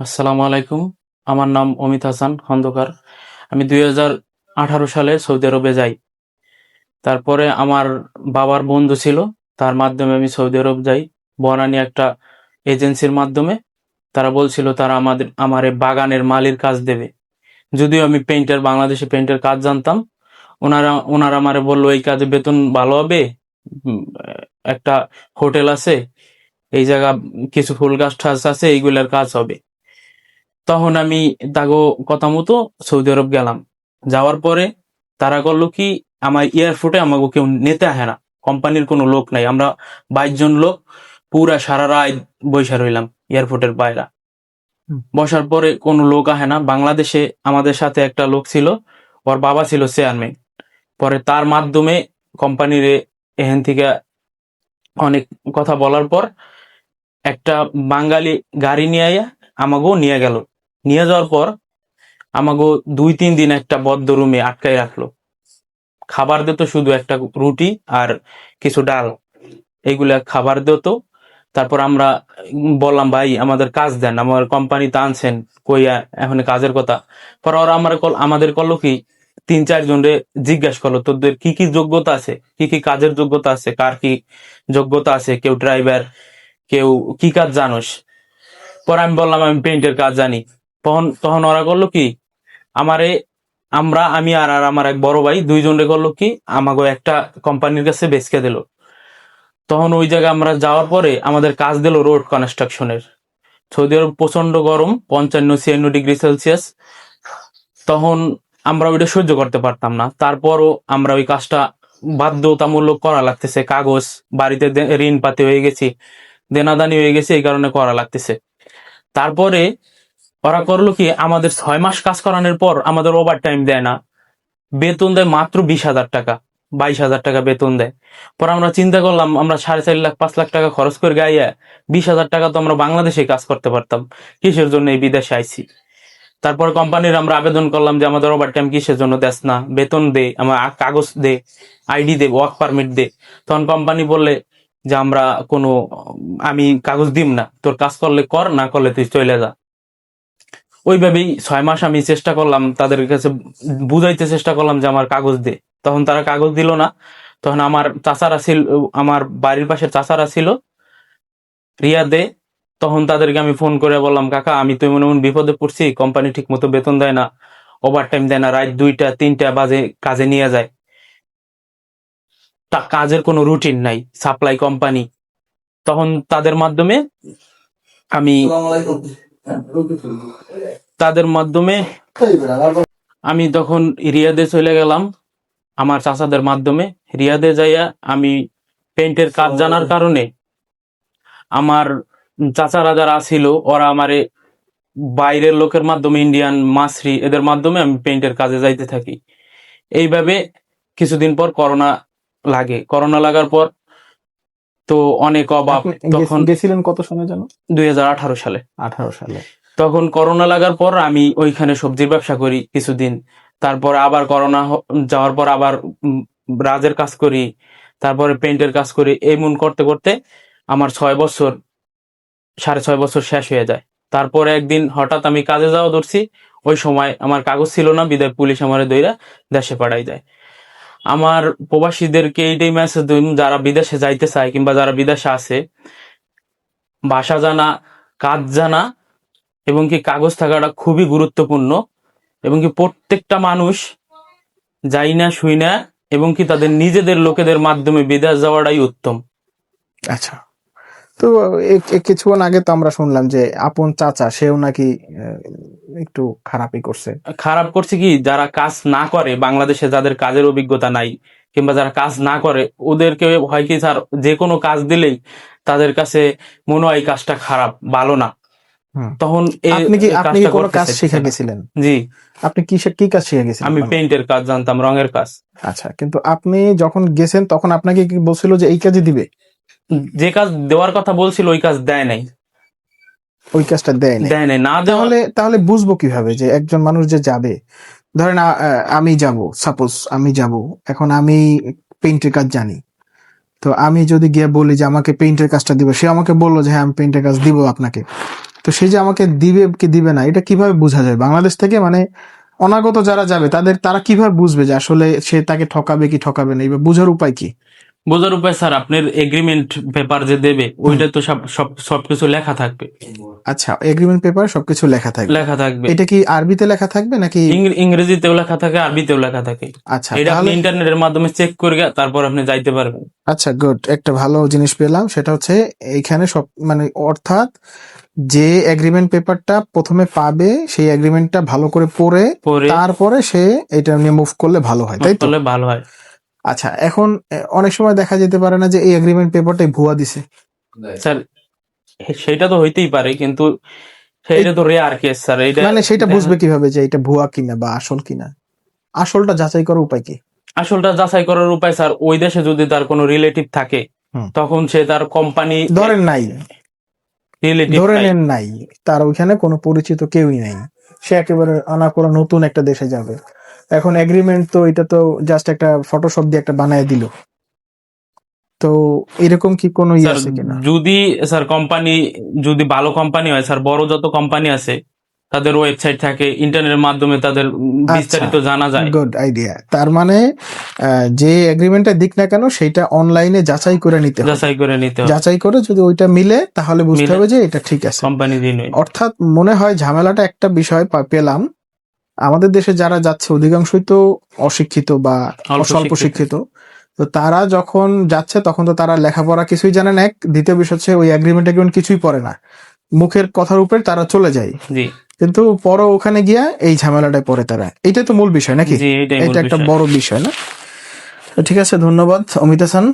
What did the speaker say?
আসসালামু আলাইকুম। আমার নাম অমিত হাসান খন্দকার। আমি 2018 সালে সৌদি আরবে যাই। তারপরে আমার বাবার বন্ধু ছিল, তার মাধ্যমে আমি সৌদি আরব যাই। বনানী একটা এজেন্সির মাধ্যমে। তারা বলছিল তারা আমার এই বাগানের মালির কাজ দেবে। যদিও আমি বাংলাদেশে পেইন্টের কাজ জানতাম। ওনারা আমারে বলল এই কাজে বেতন ভালো হবে। উম, একটা হোটেল আছে, এই জায়গা কিছু ফুল গাছ টাছ আছে, এইগুলার কাজ হবে। তখন আমি তাগো কথা মতো সৌদি আরব গেলাম। যাওয়ার পরে তারা করলো কি, আমার এয়ারপোর্টে আমাকে কেউ নিতে আসে না। কোম্পানির কোনো লোক নাই, আমরা 22 জন লোক পুরা সারা রাত বৈশা রইলাম এয়ারপোর্টের বাইরে। বসার পরে কোনো লোক আসে না। বাংলাদেশে আমাদের সাথে একটা লোক ছিল, ওর বাবা ছিল চেয়ারম্যান। পরে তার মাধ্যমে কোম্পানির এখান থেকে অনেক কথা বলার পর একটা বাঙালি গাড়ি নিয়ে আইয়া আমাকেও নিয়ে গেল। নিয়ে যাওয়ার পর আমাকে 2-3 দিন একটা বদ্ধ রুমে আটকাই রাখলো। খাবার দিত শুধু একটা রুটি আর কিছু ডাল, এইগুলা খাবার দিত। তারপর আমরা বললাম ভাই আমাদের কাজ দেন, আমার কোম্পানিতে আনছেন কইয়া এখন কাজের কথা। পর ওরা আমাদের করলো কি, 3-4 জনরে জিজ্ঞাসা করলো তোদের কি কি যোগ্যতা আছে, কি কি কাজের যোগ্যতা আছে, কার কি যোগ্যতা আছে, কেউ ড্রাইভার, কেউ কি কাজ জানোস। পরে আমি বললাম আমি পেইন্টের কাজ জানি। তখন তখন ওরা করলো কি, আমারে আমি আর আর আমার এক বড় ভাই 2 জনে করলো কি, আমাকে একটা কোম্পানির কাছে বেচকে দিল। তখন ওই জায়গায় আমরা যাওয়ার পরে আমাদের কাজ দিল রোড কনস্ট্রাকশনের। সৌদি আরব প্রচন্ড গরম, 55-56 ডিগ্রি সেলসিয়াস। তখন আমরা ওইটা সহ্য করতে পারতাম না, তারপরও আমরা ওই কাজটা বাধ্যতামূলক করা লাগতেছে। কাগজ, বাড়িতে ঋণ পাতি হয়ে গেছি, দেনাদানি হয়ে গেছে, এই কারণে করা লাগতেছে। তারপরে ওরা করলো কি, আমাদের 6 মাস কাজ করানোর পর আমাদের ওভার টাইম দেয় না, বেতন দেয় মাত্র 20,000 টাকা, 22,000 টাকা বেতন দেয়। পর আমরা চিন্তা করলাম আমরা 4.5 লাখ 5 লাখ টাকা খরচ করে গাইয়া 20,000 টাকা তো আমরা বাংলাদেশে কাজ করতে পারতাম, কিসের জন্য এই বিদেশে আইছি। তারপর কোম্পানির আমরা আবেদন করলাম যে আমাদের ওভার টাইম কিসের জন্য দেস না, বেতন দে, আমার কাগজ দে, আইডি দে, ওয়ার্ক পারমিট দে। তখন কোম্পানি বললে যে আমি কাগজ দিম না, তোর কাজ করলে কর, না করলে তুই চলে যা। ওইভাবেই 6 মাস আমি চেষ্টা করলাম, তাদের কাছে বুঝাইতে চেষ্টা করলাম যে আমার কাগজ দে। তখন তারা কাগজ দিল না। তখন আমার বাড়ির পাশের চাচারা ছিল রিয়াদে। তখন তাদেরকে আমি ফোন করে বললাম কাকা আমি তো এমন এমন বিপদে পড়ছি, কোম্পানি ঠিক মতো বেতন দেয় না, ওভার টাইম দেয় না, রাত 2টা 3টা বাজে কাজে নিয়ে যায়, তা কাজের কোনো রুটিন নাই, সাপ্লাই কোম্পানি। তখন আমি তাদের মাধ্যমে আমি তখন রিয়াদে চলে গেলাম। আমার চাচাদের মাধ্যমে রিয়াদে যাইয়া আমি পেইন্টের কাজ জানার কারণে আমার চাচারা যারা ছিল ওরা আমারে বাইরের লোকের মাধ্যমে, ইন্ডিয়ান মাসরি, এদের মাধ্যমে আমি পেইন্টের কাজে যাইতে থাকি। এইভাবে কিছুদিন পর করোনা লাগার পর তো অনেক অভাব। তখন গেছিলেন কত সময় জানো? 2018 সালে। 18 সালে। তখন করোনা লাগার পর আমি ওইখানে সবজির ব্যবসা করি কিছুদিন। তারপর আবার যাওয়ার পর আবার রাজের কাজ করি, তারপরে পেইন্টের কাজ করি। এমন করতে করতে আমার 6 বছর, 6.5 বছর শেষ হয়ে যায়। তারপরে একদিন হঠাৎ আমি কাজে যাওয়া ধরছি। ওই সময় আমার কাগজ ছিল না, বিদায় পুলিশ আমারে দইরা দেশে পাঠাই দেয়। আমার প্রবাসীদেরকে এইটাই মেসেজ দিন, যারা বিদেশে যাইতে চায় কিংবা যারা বিদেশে আছে, ভাষা জানা, কাজ জানা এবং কি কাগজ থাকাটা খুবই গুরুত্বপূর্ণ। এবং কি প্রত্যেকটা মানুষ যাই না শুই না এবং কি তাদের নিজেদের লোকেদের মাধ্যমে বিদেশ যাওয়াটাই উত্তম। আচ্ছা, তো কিছুক্ষণ আগে তো আমরা শুনলাম যে আপন চাচা সেও নাকি একটু খারাপই করছে। খারাপ করছে কি, যারা কাজ না করে, বাংলাদেশে যাদের কাজের অভিজ্ঞতা নাই কিংবা যারা কাজ না করে, ওদেরকে হয় কি স্যার, যে কোনো কাজ দিলেই তাদের কাছে মনে হয় কাজটা খারাপ, ভালো না। তখন আপনি কি কোনো কাজ শিখে গেছিলেন? জি। আপনি কি কাজ শিখে গেছিলেন? আমি পেইন্টের কাজ জানতাম, রঙের কাজ। আচ্ছা, কিন্তু আপনি যখন গেছেন তখন আপনাকে কি বলছিল যে এই কাজই দিবে? যে কাজ দেওয়ার কথা বলছিল ওই কাজ দেয় নাই। ওই কাজটা দেয় নাই না? তাহলে বুঝবো কিভাবে যে একজন মানুষ যে যাবে, ধরেন আমি যাব, সাপোজ আমি যাব, এখন আমি পেইন্টের কাজ জানি, তো আমি যদি গিয়ে বলি যে আমাকে পেইন্টের কাজটা দিব, সে আমাকে বললো যে হ্যাঁ আমি পেইন্টের কাজ দিব আপনাকে, তো সে যে আমাকে দিবে কি দিবে না এটা কিভাবে বোঝা যায় বাংলাদেশ থেকে? মানে অনাগত যারা যাবে তারা কিভাবে বুঝবে যে আসলে সে তাকে ঠকাবে কি ঠকাবে না, এবার বোঝার উপায় কি? বোঝার উপায় স্যার, আপনার এগ্রিমেন্ট পেপার যে দেবে ওইটা তো সবকিছু লেখা থাকবে। আচ্ছা, এগ্রিমেন্ট পেপার সবকিছু লেখা থাকবে। লেখা থাকবে। এটা কি আরবিতে লেখা থাকবে নাকি ইংরেজিতেও লেখা থাকে, আরবিতেও লেখা থাকে। আচ্ছা, এটা আপনি তাহলে ইন্টারনেটের মাধ্যমে চেক করে তারপর আপনি যাইতে পারবেন। আচ্ছা, গুড, একটা ভালো জিনিস পেলাম, সেটা হচ্ছে এইখানে সব মানে অর্থাৎ যে এগ্রিমেন্ট পেপারটা প্রথমে পাবে সেই এগ্রিমেন্টটা ভালো করে পড়ে তারপরে সে এটা নিয়ে মুভ করলে ভালো হয়, তাই তো? ভালো হয়। আচ্ছা, এখন অনেক সময় দেখা যেতে পারে না যে এই এগ্রিমেন্ট পেপারটাই ভুয়া দিছে? স্যার সেটা তো হইতেই পারে, কিন্তু সেটা তো রেয়ার কেস স্যার। এটা মানে সেটা বুঝবে কিভাবে যে এটা ভুয়া কিনা বা আসল কিনা? আসলটা যাচাই করার উপায় কি? আসলটা যাচাই করার উপায় স্যার, ওই দেশে যদি তার কোনো রিলেটিভ থাকে তখন সে তার কোম্পানি ধরেন নাই, ধরে নেন নাই, তার ওইখানে কোনো পরিচিত কেউই নাই, সে একেবারে অনাকোরা নতুন একটা দেশে যাবে। এখন এগ্রিমেন্ট তো এটা তো জাস্ট একটা ফটোশপ দিয়ে একটা বানায় দিল, তো এরকম কি কোনো ইয়ে আছে কিনা? যদি স্যার কোম্পানি যদি ভালো কোম্পানি হয় স্যার, বড় যত কোম্পানি আছে তাদের ওয়েবসাইট থাকে, ইন্টারনেটের মাধ্যমে তাদের বিস্তারিত জানা যায়। Good idea. তার মানে যে এগ্রিমেন্টটা দিক না কেন সেটা অনলাইনে যাচাই করে নিতে হবে, যাচাই করে যদি ওইটা মিলে তাহলে বুঝতে হবে যে এটা ঠিক আছে, কোম্পানি দিন। অর্থাৎ মনে হয় ঝামেলাটা একটা বিষয় পেলাম, আমাদের দেশে যারা যাচ্ছে অধিকাংশই তো অশিক্ষিত বা স্বল্প শিক্ষিত, তো তারা যখন যাচ্ছে তখন তো তারা লেখাপড়া কিছুই জানে না, এক দ্বিতীয় বিষয় হচ্ছে ওই এগ্রিমেন্ট কিছুই পড়ে না, মুখের কথার উপরে তারা চলে যায়, কিন্তু পরে ওখানে গিয়া এই ঝামেলাটায় পড়ে তারা। এইটাই তো মূল বিষয় নাকি? এটা একটা বড় বিষয় না? ঠিক আছে, ধন্যবাদ অমিত হাসান।